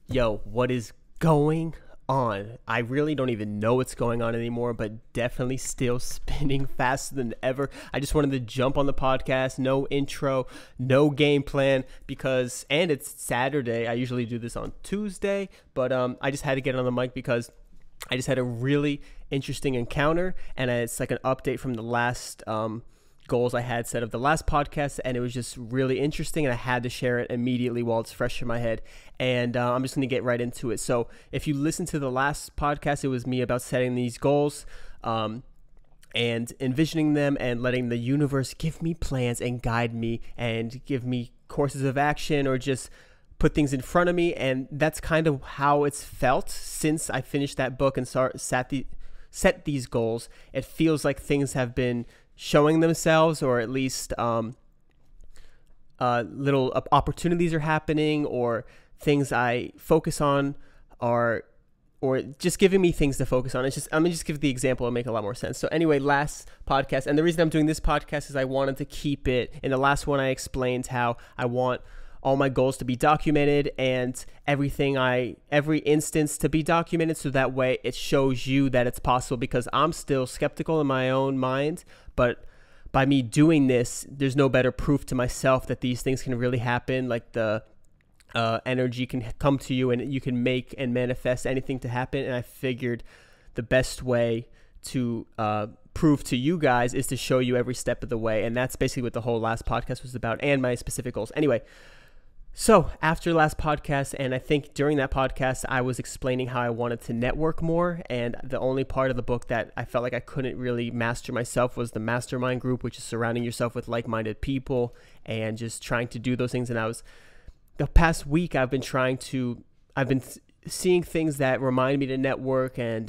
Yo, what is going on? I really don't even know what's going on anymore, but definitely still spinning faster than ever. I just wanted to jump on the podcast, no intro, no game plan, and it's Saturday. I usually do this on Tuesday, but I just had to get on the mic because I just had a really interesting encounter, and it's like an update from the last goals I had set of the last podcast, and it was just really interesting, and I had to share it immediately while it's fresh in my head. And I'm just going to get right into it. So if you listen to the last podcast, it was me about setting these goals and envisioning them and letting the universe give me plans and guide me and give me courses of action or just put things in front of me. And that's kind of how it's felt since I finished that book and set these goals. It feels like things have been showing themselves, or at least little opportunities are happening, or things I focus on or just giving me things to focus on. I'm gonna just give the example and make a lot more sense. So anyway, last podcast, and the reason I'm doing this podcast is I wanted to keep it. In the last one, I explained how I want all my goals to be documented and every instance to be documented, so that way it shows you that it's possible, because I'm still skeptical in my own mind. But by me doing this, there's no better proof to myself that these things can really happen. Like the energy can come to you and you can make and manifest anything to happen. And I figured the best way to prove to you guys is to show you every step of the way. And that's basically what the whole last podcast was about, and my specific goals. Anyway, so after last podcast, and I think during that podcast, I was explaining how I wanted to network more. And the only part of the book that I felt like I couldn't really master myself was the mastermind group, which is surrounding yourself with like-minded people and just trying to do those things. And the past week, I've been seeing things that remind me to network, and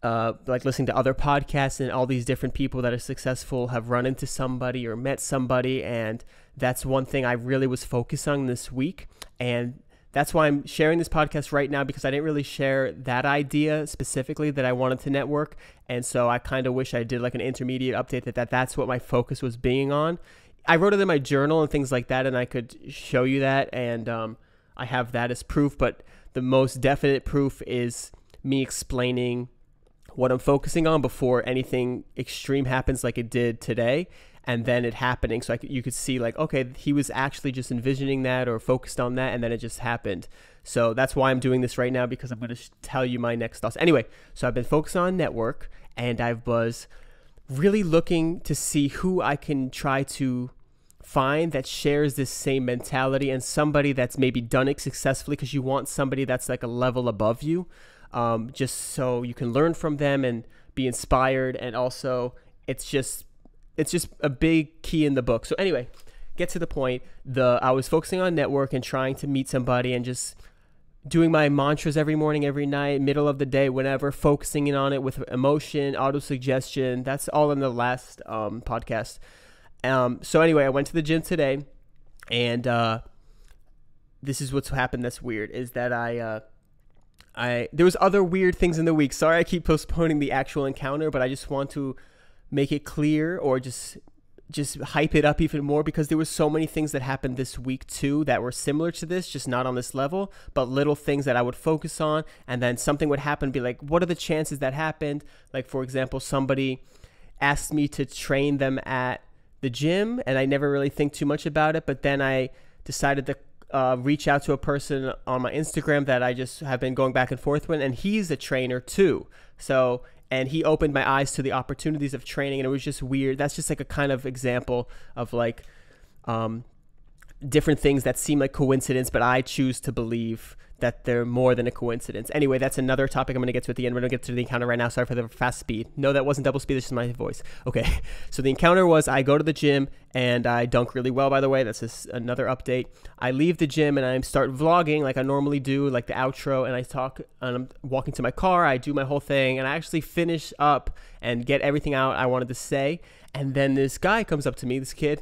like listening to other podcasts, and all these different people that are successful have run into somebody or met somebody. And that's one thing I really was focused on this week. And that's why I'm sharing this podcast right now, because I didn't really share that idea specifically, that I wanted to network. And so I kind of wish I did like an intermediate update that's what my focus was being on. I wrote it in my journal and things like that, and I could show you that. And I have that as proof. But the most definite proof is me explaining what I'm focusing on before anything extreme happens, like it did today, and then it happening. So you could see like, okay, he was actually just envisioning that or focused on that, and then it just happened. So that's why I'm doing this right now, because I'm going to tell you my next thoughts. Anyway, so I've been focused on network, and I was really looking to see who I can try to find that shares this same mentality, and somebody that's maybe done it successfully, because you want somebody that's like a level above you. Just so you can learn from them and be inspired. And also it's just a big key in the book. So anyway, get to the point. I was focusing on network and trying to meet somebody, and just doing my mantras every morning, every night, middle of the day, whenever, focusing in on it with emotion, auto-suggestion. That's all in the last podcast. So anyway, I went to the gym today, and this is what's happened that's weird, is that there was other weird things in the week. Sorry, I keep postponing the actual encounter, but I just want to make it clear, or just hype it up even more, because there were so many things that happened this week too that were similar to this, just not on this level, but little things that I would focus on, and then something would happen, be like, what are the chances that happened? Like, for example, somebody asked me to train them at the gym, and I never really think too much about it, but then I decided to reach out to a person on my Instagram that I just have been going back and forth with, and he's a trainer too. So, and he opened my eyes to the opportunities of training, and it was just weird. That's just like a kind of example of like different things that seem like coincidence, but I choose to believe that they're more than a coincidence. Anyway, that's another topic I'm going to get to at the end. We're going to get to the encounter right now. Sorry for the fast speed. No, that wasn't double speed. This is my voice. Okay. So the encounter was, I go to the gym and I dunk really well, by the way. That's just another update. I leave the gym and I start vlogging like I normally do, like the outro, and I talk, and I'm walking to my car. I do my whole thing, and I actually finish up and get everything out I wanted to say. And then this guy comes up to me, this kid,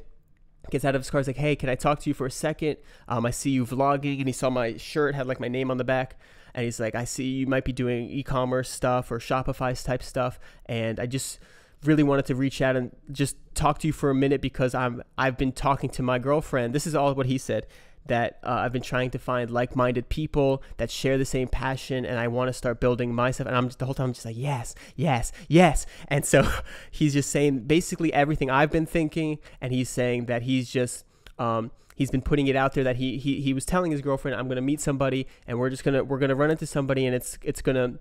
gets out of his car. He's like, hey, can I talk to you for a second? I see you vlogging. And he saw my shirt, had like my name on the back. And he's like, I see you might be doing e-commerce stuff or Shopify type stuff. And I just really wanted to reach out and just talk to you for a minute, because I've been talking to my girlfriend. This is all what he said. that I've been trying to find like-minded people that share the same passion, and I want to start building myself. And the whole time I'm just like, yes, yes, yes. And so he's just saying basically everything I've been thinking, and he's saying that he's just he's been putting it out there that he was telling his girlfriend, I'm gonna meet somebody, and we're gonna run into somebody, and it's gonna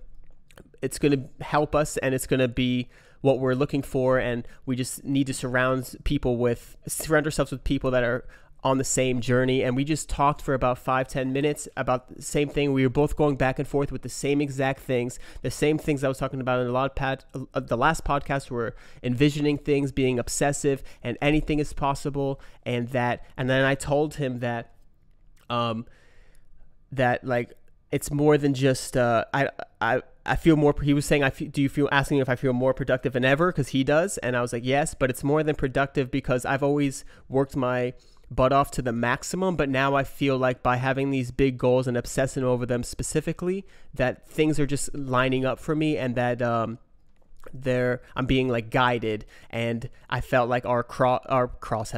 help us, and it's gonna be what we're looking for, and we just need to surround ourselves with people that are on the same journey. And we just talked for about 5-10 minutes about the same thing. We were both going back and forth with the same exact things, the same things I was talking about in the last podcast. Were envisioning things, being obsessive, and anything is possible. And then I told him that like it's more than just I feel more. He was saying, asking if I feel more productive than ever, because he does. And I was like, yes, but it's more than productive because I've always worked my butt off to the maximum, but now I feel like by having these big goals and obsessing over them specifically, that things are just lining up for me, and that I'm being like guided. And I felt like our paths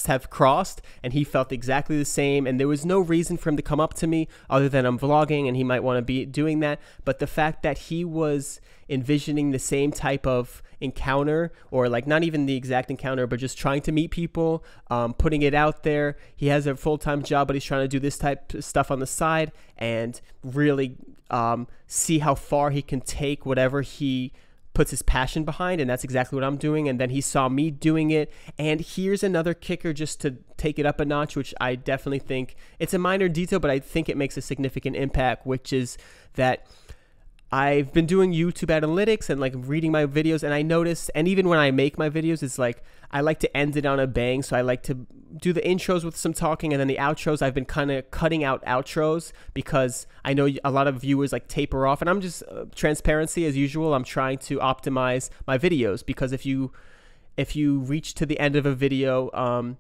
have crossed, and he felt exactly the same. And there was no reason for him to come up to me other than I'm vlogging and he might want to be doing that. But the fact that he was envisioning the same type of encounter, or like not even the exact encounter, but just trying to meet people, putting it out there. He has a full-time job, but he's trying to do this type of stuff on the side, and really see how far he can take whatever he puts his passion behind. And that's exactly what I'm doing. And then he saw me doing it. And here's another kicker, just to take it up a notch, which I definitely think it's a minor detail, but I think it makes a significant impact, which is that I've been doing YouTube analytics and like reading my videos, and I noticed, and even when I make my videos, it's like I like to end it on a bang. So I like to do the intros with some talking, and then the outros, I've been kind of cutting out outros because I know a lot of viewers like taper off, and I'm just transparency as usual. I'm trying to optimize my videos, because if you reach to the end of a video,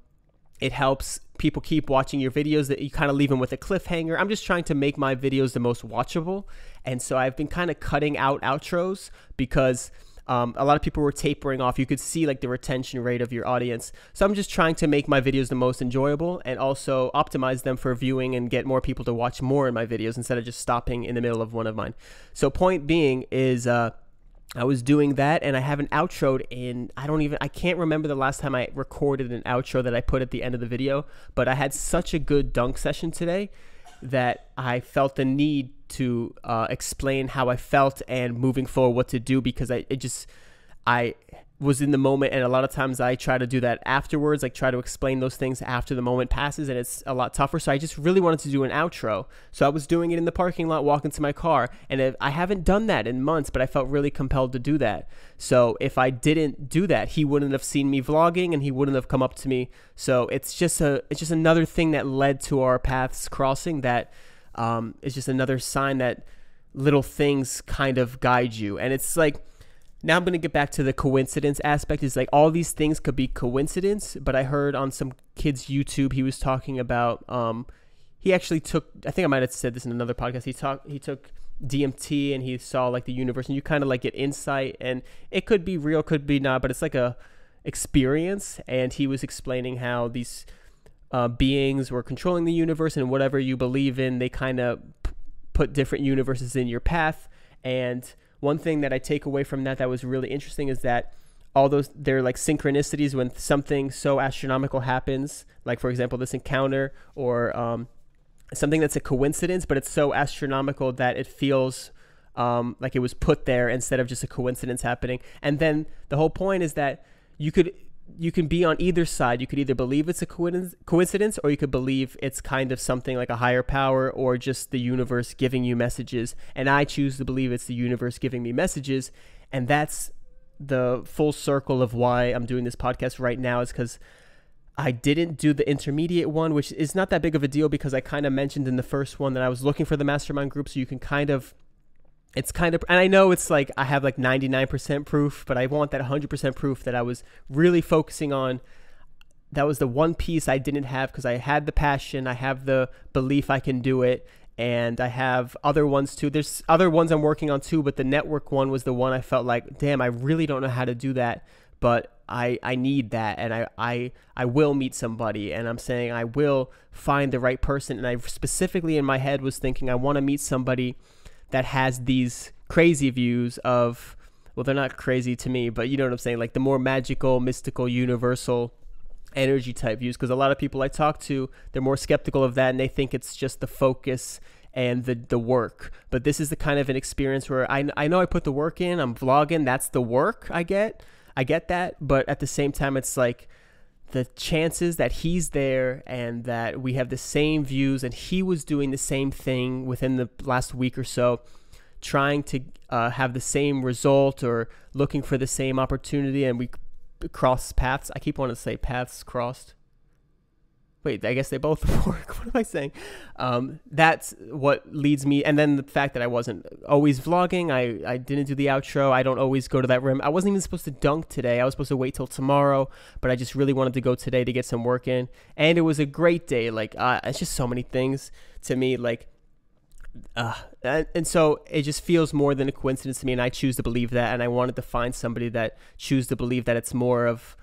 it helps people keep watching your videos, that you kind of leave them with a cliffhanger. I'm just trying to make my videos the most watchable. And so I've been kind of cutting out outros because a lot of people were tapering off. You could see like the retention rate of your audience. So I'm just trying to make my videos the most enjoyable, and also optimize them for viewing and get more people to watch more in my videos instead of just stopping in the middle of one of mine. So point being is, I was doing that, and I haven't outroed in, I can't remember the last time I recorded an outro that I put at the end of the video, but I had such a good dunk session today that I felt the need to explain how I felt and moving forward what to do, because I was in the moment, and a lot of times I try to do that afterwards, like try to explain those things after the moment passes, and it's a lot tougher. So I just really wanted to do an outro. So I was doing it in the parking lot, walking to my car, and I haven't done that in months, but I felt really compelled to do that. So if I didn't do that, he wouldn't have seen me vlogging, and he wouldn't have come up to me. So it's just another thing that led to our paths crossing, that is just another sign that little things kind of guide you. And it's like, now I'm going to get back to the coincidence aspect. Is like all these things could be coincidence, but I heard on some kid's YouTube, he was talking about, he actually took, I think I might have said this in another podcast, he took DMT, and he saw like the universe, and you kind of like get insight, and it could be real, could be not, but it's like a experience. And he was explaining how these beings were controlling the universe, and whatever you believe in, they kind of put different universes in your path. And one thing that I take away from that was really interesting is that they're like synchronicities. When something so astronomical happens, like for example this encounter, or something that's a coincidence, but it's so astronomical that it feels like it was put there instead of just a coincidence happening. And then the whole point is that you can be on either side. You could either believe it's a coincidence, or you could believe it's kind of something like a higher power, or just the universe giving you messages. And I choose to believe it's the universe giving me messages. And that's the full circle of why I'm doing this podcast right now, is because I didn't do the intermediate one, which is not that big of a deal, because I kind of mentioned in the first one that I was looking for the mastermind group. So you can and I know it's like I have like 99% proof, but I want that 100% proof that I was really focusing on. That was the one piece I didn't have, because I had the passion, I have the belief I can do it, and I have other ones too. There's other ones I'm working on too, but the network one was the one I felt like, damn, I really don't know how to do that, but I need that, and I will meet somebody, and I'm saying I will find the right person. And I specifically in my head was thinking I want to meet somebody that has these crazy views of, well, they're not crazy to me, but you know what I'm saying, like the more magical, mystical, universal energy type views. Because a lot of people I talk to, they're more skeptical of that, and they think it's just the focus and the work. But this is the kind of an experience where I know I put the work in, I'm vlogging, that's the work I get that, but at the same time it's like the chances that he's there and that we have the same views, and he was doing the same thing within the last week or so, trying to have the same result or looking for the same opportunity, and we cross paths. I keep wanting to say paths crossed. Wait, I guess they both work. What am I saying? That's what leads me. And then the fact that I wasn't always vlogging. I didn't do the outro. I don't always go to that rim. I wasn't even supposed to dunk today. I was supposed to wait till tomorrow, but I just really wanted to go today to get some work in. And it was a great day. Like, it's just so many things to me. Like, and so it just feels more than a coincidence to me. And I choose to believe that. And I wanted to find somebody that choose to believe that it's more of,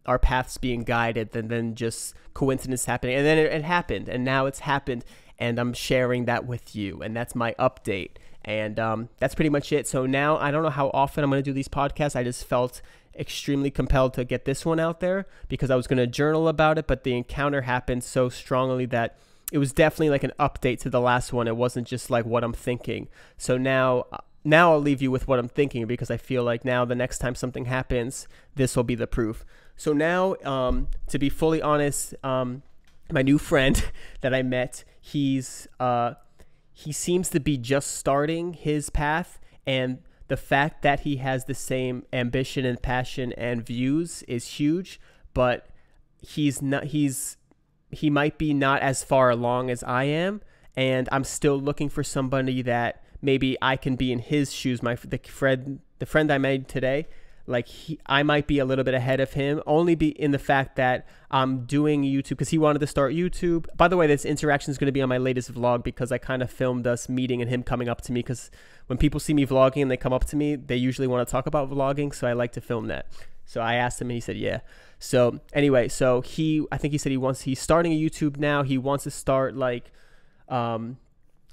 our paths being guided than just coincidence happening. And then it happened, and now it's happened, and I'm sharing that with you, and that's my update. And that's pretty much it. So now I don't know how often I'm going to do these podcasts. I just felt extremely compelled to get this one out there because I was going to journal about it, but the encounter happened so strongly that it was definitely like an update to the last one. It wasn't just like what I'm thinking. So now I'll leave you with what I'm thinking, because I feel like now the next time something happens, this will be the proof. So now, to be fully honest, my new friend that I met, he seems to be just starting his path, and the fact that he has the same ambition and passion and views is huge, but he might be not as far along as I am, and I'm still looking for somebody that maybe I can be in his shoes. The friend I made today, like I might be a little bit ahead of him, only be in the fact that I'm doing YouTube because he wanted to start YouTube. By the way, this interaction is going to be on my latest vlog because I kind of filmed us meeting and him coming up to me, because when people see me vlogging and they come up to me, they usually want to talk about vlogging, so I like to film that. So I asked him and he said yeah. So anyway, so I think he said he's starting a YouTube now. He wants to start like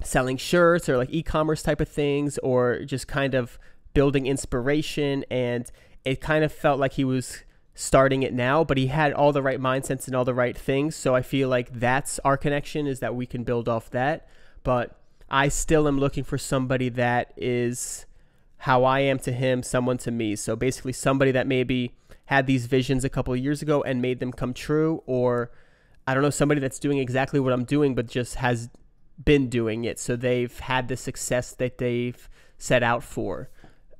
selling shirts or like e-commerce type of things, or just kind of building inspiration. And it kind of felt like he was starting it now, but he had all the right mindsets and all the right things. So I feel like that's our connection, is that we can build off that. But I still am looking for somebody that is how I am to him, someone to me. So basically somebody that maybe had these visions a couple of years ago and made them come true, or I don't know, somebody that's doing exactly what I'm doing but just has been doing it, so they've had the success that they've set out for.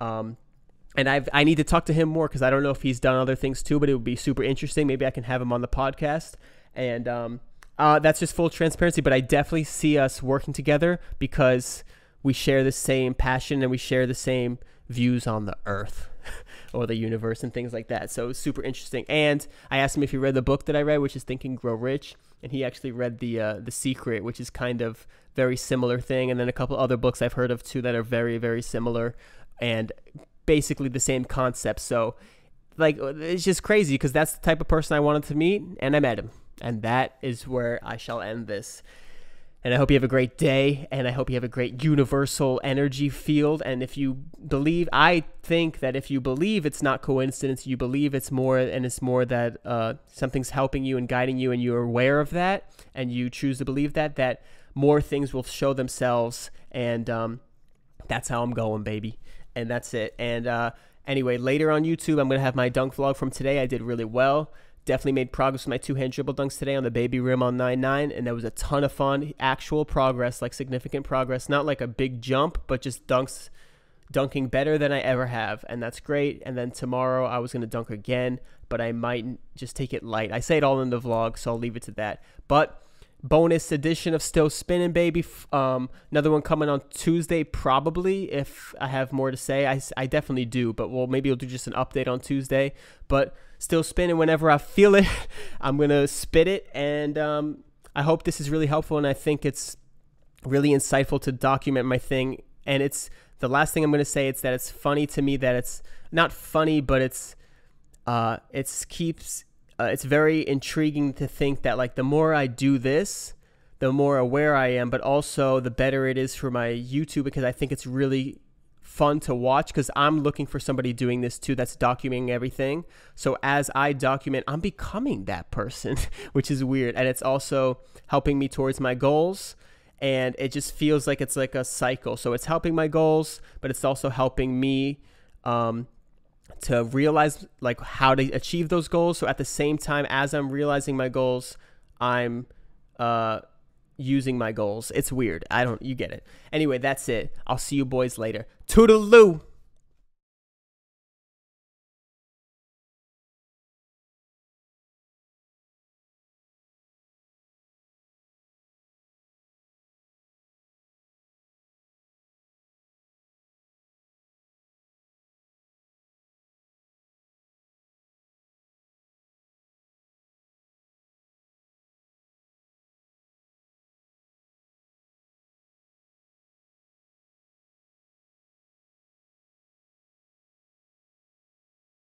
And I need to talk to him more, because I don't know if he's done other things too, but it would be super interesting. Maybe I can have him on the podcast. And that's just full transparency, but I definitely see us working together because we share the same passion and we share the same views on the earth or the universe and things like that. So it was super interesting. And I asked him if he read the book that I read, which is Think and Grow Rich, and he actually read The Secret, which is kind of very similar thing, and then a couple other books I've heard of too that are very, very similar and basically the same concept. So like, it's just crazy because that's the type of person I wanted to meet, and I met him, and that is where I shall end this. And I hope you have a great day, and I hope you have a great universal energy field. And if you believe, I think that if you believe it's not coincidence, you believe it's more, and it's more that something's helping you and guiding you, and you're aware of that, and you choose to believe that more things will show themselves. And that's how I'm going, baby. And that's it. And anyway, later on YouTube, I'm going to have my dunk vlog from today. I did really well. Definitely made progress with my two-hand dribble dunks today on the baby rim on 9-9, and that was a ton of fun. Actual progress, like significant progress. Not like a big jump, but just dunking better than I ever have, and that's great. And then tomorrow I was going to dunk again, but I might just take it light. I say it all in the vlog, so I'll leave it to that. But bonus edition of Still Spinning, baby. Another one coming on Tuesday, probably, if I have more to say. I definitely do, but maybe we'll do just an update on Tuesday. But Still Spinning whenever I feel it. I'm going to spit it, and I hope this is really helpful, and I think it's really insightful to document my thing. And it's the last thing I'm going to say, it's that it's funny to me that it's not funny, but it's it's very intriguing to think that like the more I do this, the more aware I am, but also the better it is for my YouTube, because I think it's really fun to watch, because I'm looking for somebody doing this too that's documenting everything. So as I document, I'm becoming that person, which is weird. And it's also helping me towards my goals. And it just feels like it's like a cycle. So it's helping my goals, but it's also helping me to realize like how to achieve those goals. So at the same time as I'm realizing my goals, I'm using my goals. It's weird. You get it. Anyway, that's it. I'll see you boys later. Toodaloo.